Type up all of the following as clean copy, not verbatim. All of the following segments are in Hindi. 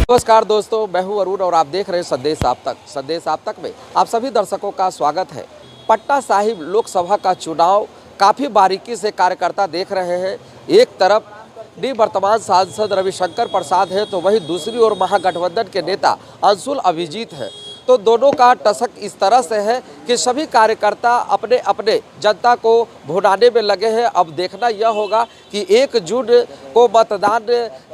नमस्कार दोस्तों, मैं हूं अरुण और आप देख रहे हैं संदेश आप तक। संदेश आप तक में आप सभी दर्शकों का स्वागत है। पटना साहिब लोकसभा का चुनाव काफ़ी बारीकी से कार्यकर्ता देख रहे हैं। एक तरफ निवर्तमान सांसद रविशंकर प्रसाद है तो वहीं दूसरी ओर महागठबंधन के नेता अंशुल अभिजीत है। तो दोनों का टसक इस तरह से है कि सभी कार्यकर्ता अपने अपने जनता को भुनाने में लगे हैं। अब देखना यह होगा कि 1 जून को मतदान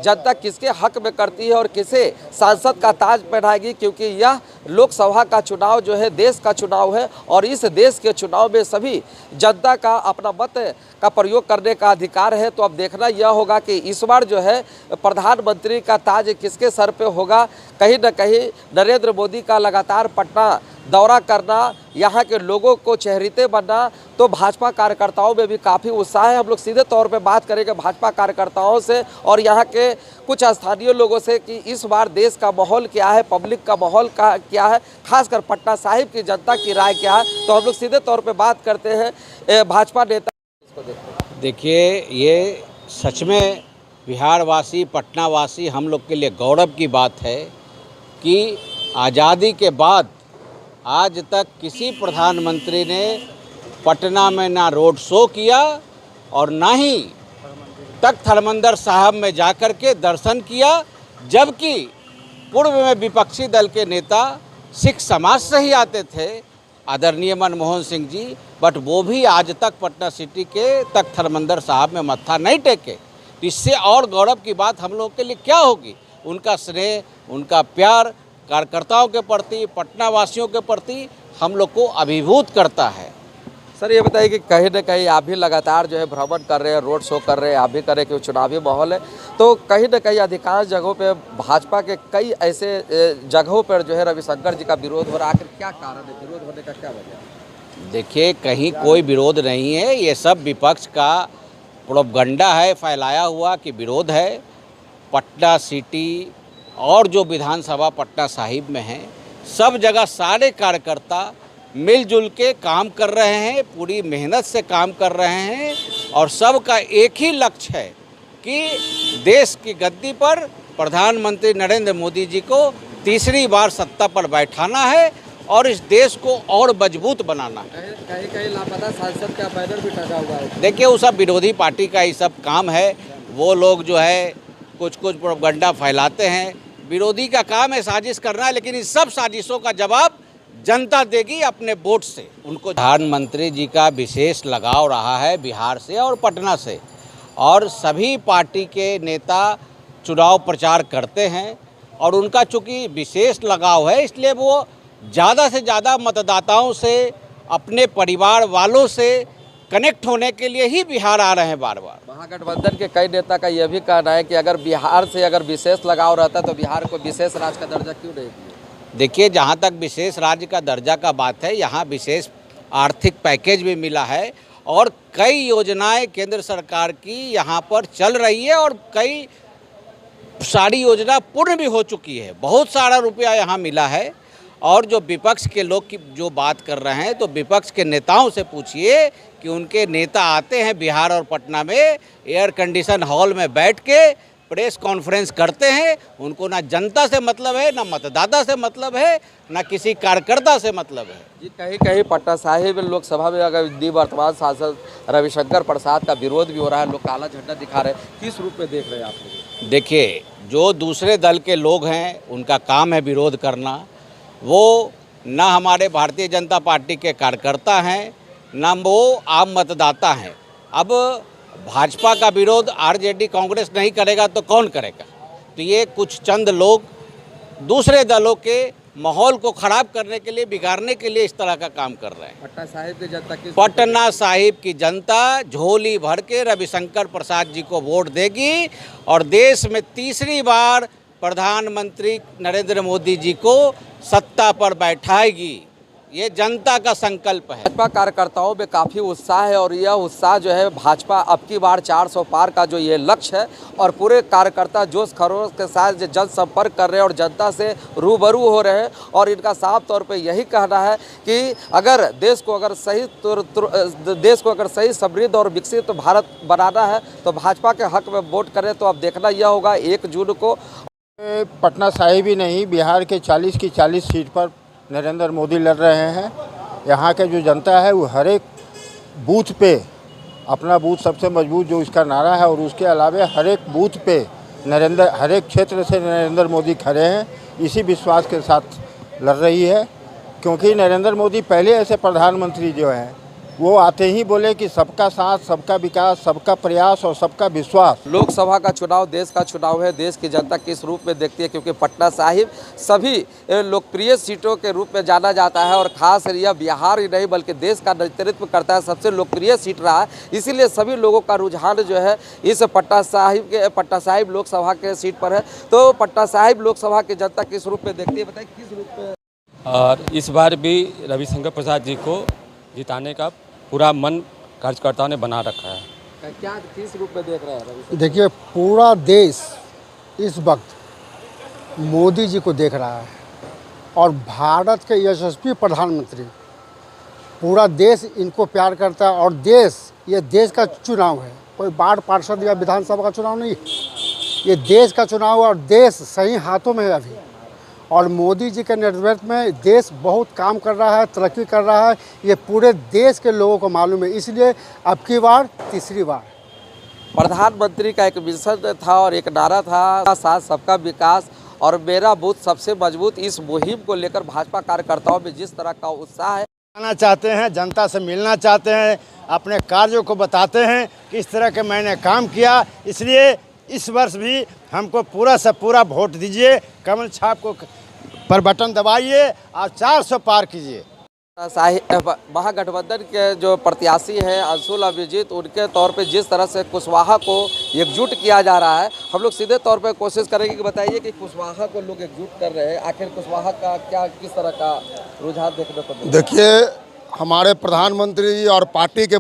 जनता किसके हक में करती है और किसे सांसद का ताज पहनाएगी, क्योंकि यह लोकसभा का चुनाव जो है देश का चुनाव है और इस देश के चुनाव में सभी जनता का अपना मत का प्रयोग करने का अधिकार है। तो अब देखना यह होगा कि इस बार जो है प्रधानमंत्री का ताज किसके सर पे होगा। कहीं न कहीं नरेंद्र मोदी का लगातार पटना दौरा करना, यहाँ के लोगों को चहेते बनना, तो भाजपा कार्यकर्ताओं में भी काफ़ी उत्साह है। हम लोग सीधे तौर पे बात करेंगे भाजपा कार्यकर्ताओं से और यहाँ के कुछ स्थानीय लोगों से कि इस बार देश का माहौल क्या है, पब्लिक का माहौल क्या है, खासकर पटना साहिब की जनता की राय क्या है। तो हम लोग सीधे तौर पर बात करते हैं भाजपा नेता। देखिए, ये सच में बिहारवासी, पटनावासी हम लोग के लिए गौरव की बात है कि आज़ादी के बाद आज तक किसी प्रधानमंत्री ने पटना में ना रोड शो किया और ना ही तख्त हरमंदिर साहब में जाकर के दर्शन किया, जबकि पूर्व में विपक्षी दल के नेता सिख समाज से ही आते थे, आदरणीय मनमोहन सिंह जी, बट वो भी आज तक पटना सिटी के तख्त हरमंदिर साहब में मत्था नहीं टेके। इससे और गौरव की बात हम लोग के लिए क्या होगी। उनका स्नेह, उनका प्यार कार्यकर्ताओं के प्रति, पटना वासियों के प्रति हम लोग को अभिभूत करता है। सर ये बताइए कि कहीं न कहीं आप भी लगातार जो है भ्रमण कर रहे हैं, रोड शो कर रहे हैं, आप भी कर रहे हैं कि चुनावी माहौल है, तो कहीं न कहीं अधिकांश जगहों पे भाजपा के कई ऐसे जगहों पर जो है रविशंकर जी का विरोध हो रहा है। आखिर क्या कारण है, विरोध होने का क्या वजह? देखिए, कहीं कोई विरोध नहीं है, ये सब विपक्ष का प्रोपगंडा है फैलाया हुआ कि विरोध है। पटना सिटी और जो विधानसभा पटना साहिब में है, सब जगह सारे कार्यकर्ता मिलजुल के काम कर रहे हैं, पूरी मेहनत से काम कर रहे हैं और सबका एक ही लक्ष्य है कि देश की गद्दी पर प्रधानमंत्री नरेंद्र मोदी जी को तीसरी बार सत्ता पर बैठाना है और इस देश को और मजबूत बनाना है। कहीं लापता सांसद का बैनर भी टंगा हुआ है। देखिए, वो सब विरोधी पार्टी का ही सब काम है। वो लोग जो है कुछ प्रोपगंडा फैलाते हैं। विरोधी का काम है साजिश करना, लेकिन इस सब साजिशों का जवाब जनता देगी अपने वोट से। उनको प्रधानमंत्री जी का विशेष लगाव रहा है बिहार से और पटना से, और सभी पार्टी के नेता चुनाव प्रचार करते हैं और उनका चूँकि विशेष लगाव है, इसलिए वो ज़्यादा से ज़्यादा मतदाताओं से, अपने परिवार वालों से कनेक्ट होने के लिए ही बिहार आ रहे हैं बार बार। महागठबंधन के कई नेता का यह भी कहना है कि अगर बिहार से अगर विशेष लगाव रहता तो बिहार को विशेष राज्य का दर्जा क्यों नहीं दिया? देखिए, जहाँ तक विशेष राज्य का दर्जा का बात है, यहाँ विशेष आर्थिक पैकेज भी मिला है और कई योजनाएं केंद्र सरकार की यहाँ पर चल रही है और कई सारी योजना पूर्ण भी हो चुकी है। बहुत सारा रुपया यहाँ मिला है। और जो विपक्ष के लोग की जो बात कर रहे हैं, तो विपक्ष के नेताओं से पूछिए कि उनके नेता आते हैं बिहार और पटना में, एयर कंडीशन हॉल में बैठ के प्रेस कॉन्फ्रेंस करते हैं। उनको ना जनता से मतलब है, ना मतदाता से मतलब है, ना किसी कार्यकर्ता से मतलब है। जी, कहीं कहीं पटना साहिब लोकसभा में अगर निवर्तमान सांसद रविशंकर प्रसाद का विरोध भी हो रहा है, लोग काला झंडा दिखा रहे हैं, किस रूप में देख रहे हैं आप लोग? देखिए, जो दूसरे दल के लोग हैं उनका काम है विरोध करना। वो ना हमारे भारतीय जनता पार्टी के कार्यकर्ता हैं, ना वो आम मतदाता हैं। अब भाजपा का विरोध आरजेडी कांग्रेस नहीं करेगा तो कौन करेगा? तो ये कुछ चंद लोग दूसरे दलों के माहौल को ख़राब करने के लिए, बिगाड़ने के लिए इस तरह का काम कर रहे हैं। पटना साहिब की जनता पटना साहिब की जनता झोली भर के रविशंकर प्रसाद जी को वोट देगी और देश में तीसरी बार प्रधानमंत्री नरेंद्र मोदी जी को सत्ता पर बैठाएगी। ये जनता का संकल्प है। भाजपा कार्यकर्ताओं में काफ़ी उत्साह है और यह उत्साह जो है भाजपा अब की बार 400 पार का जो ये लक्ष्य है और पूरे कार्यकर्ता जोश खरोश के साथ जनसंपर्क कर रहे हैं और जनता से रूबरू हो रहे हैं। और इनका साफ तौर पे यही कहना है कि अगर देश को अगर सही समृद्ध और विकसित भारत बनाना है तो भाजपा के हक में वोट करें। तो अब देखना यह होगा 1 जून को पटना साहिब ही नहीं, बिहार के 40 की 40 सीट पर नरेंद्र मोदी लड़ रहे हैं। यहाँ के जो जनता है वो हर एक बूथ पे, अपना बूथ सबसे मजबूत जो इसका नारा है, और उसके अलावा हर एक बूथ पे हर एक क्षेत्र से नरेंद्र मोदी खड़े हैं। इसी विश्वास के साथ लड़ रही है, क्योंकि नरेंद्र मोदी पहले ऐसे प्रधानमंत्री जो हैं वो आते ही बोले कि सबका साथ, सबका विकास, सबका प्रयास और सबका विश्वास। लोकसभा का चुनाव देश का चुनाव है। देश की जनता किस रूप में देखती है, क्योंकि पटना साहिब सभी लोकप्रिय सीटों के रूप में जाना जाता है और खास यह बिहार ही नहीं बल्कि देश का नेतृत्व करता है, सबसे लोकप्रिय सीट रहा है। इसीलिए सभी लोगों का रुझान जो है इस पटना साहिब लोकसभा के सीट पर है। तो पटना साहिब लोकसभा की जनता किस रूप में देखती है, बताइए किस रूप में। और इस बार भी रविशंकर प्रसाद जी को जिताने का पूरा मन कार्यकर्ताओं ने बना रखा है। क्या किस रूप में देख रहे हैं? देखिए, पूरा देश इस वक्त मोदी जी को देख रहा है और भारत के यशस्वी प्रधानमंत्री, पूरा देश इनको प्यार करता है। और ये देश का चुनाव है, कोई वार्ड पार्षद या विधानसभा का चुनाव नहीं, ये देश का चुनाव है और देश सही हाथों में है अभी। और मोदी जी के नेतृत्व में देश बहुत काम कर रहा है, तरक्की कर रहा है, ये पूरे देश के लोगों को मालूम है। इसलिए अब की बार तीसरी बार प्रधानमंत्री का एक मिशन था और एक नारा था, साथ सबका विकास और मेरा बूथ सबसे मजबूत। इस मुहिम को लेकर भाजपा कार्यकर्ताओं में जिस तरह का उत्साह है, आना चाहते हैं, जनता से मिलना चाहते हैं, अपने कार्यों को बताते हैं कि इस तरह के मैंने काम किया। इसलिए इस वर्ष भी हमको पूरा से पूरा वोट दीजिए, कमल छाप को पर बटन दबाइए और 400 पार कीजिए। महागठबंधन के जो प्रत्याशी हैं अंशुल अभिजीत, उनके तौर पे जिस तरह से कुशवाहा को एकजुट किया जा रहा है, हम लोग सीधे तौर पे कोशिश करेंगे कि बताइए कि कुशवाहा को लोग एकजुट कर रहे हैं, आखिर कुशवाहा का क्या किस तरह का रुझान देखने को मिला? देखिए, हमारे प्रधानमंत्री जी और पार्टी के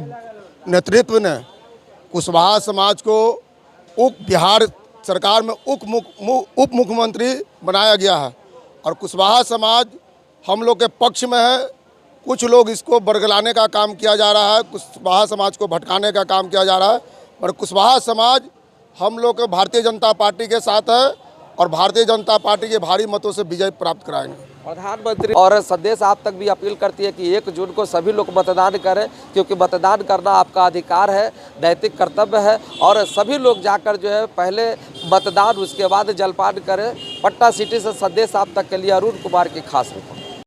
नेतृत्व ने कुशवाहा समाज को बिहार सरकार में उप मुख्यमंत्री बनाया गया है और कुशवाहा समाज हम लोग के पक्ष में है। कुछ लोग इसको बरगलाने का काम किया जा रहा है, कुशवाहा समाज को भटकाने का काम किया जा रहा है, पर कुशवाहा समाज हम लोग के भारतीय जनता पार्टी के साथ है और भारतीय जनता पार्टी के भारी मतों से विजय प्राप्त कराएंगे। प्रधानमंत्री और संदेश आप तक भी अपील करती है कि 1 जून को सभी लोग मतदान करें, क्योंकि मतदान करना आपका अधिकार है, नैतिक कर्तव्य है और सभी लोग जाकर जो है पहले मतदान, उसके बाद जलपान करें। पटना सिटी से संदेश आप तक के लिए अरुण कुमार की खास रिपोर्ट।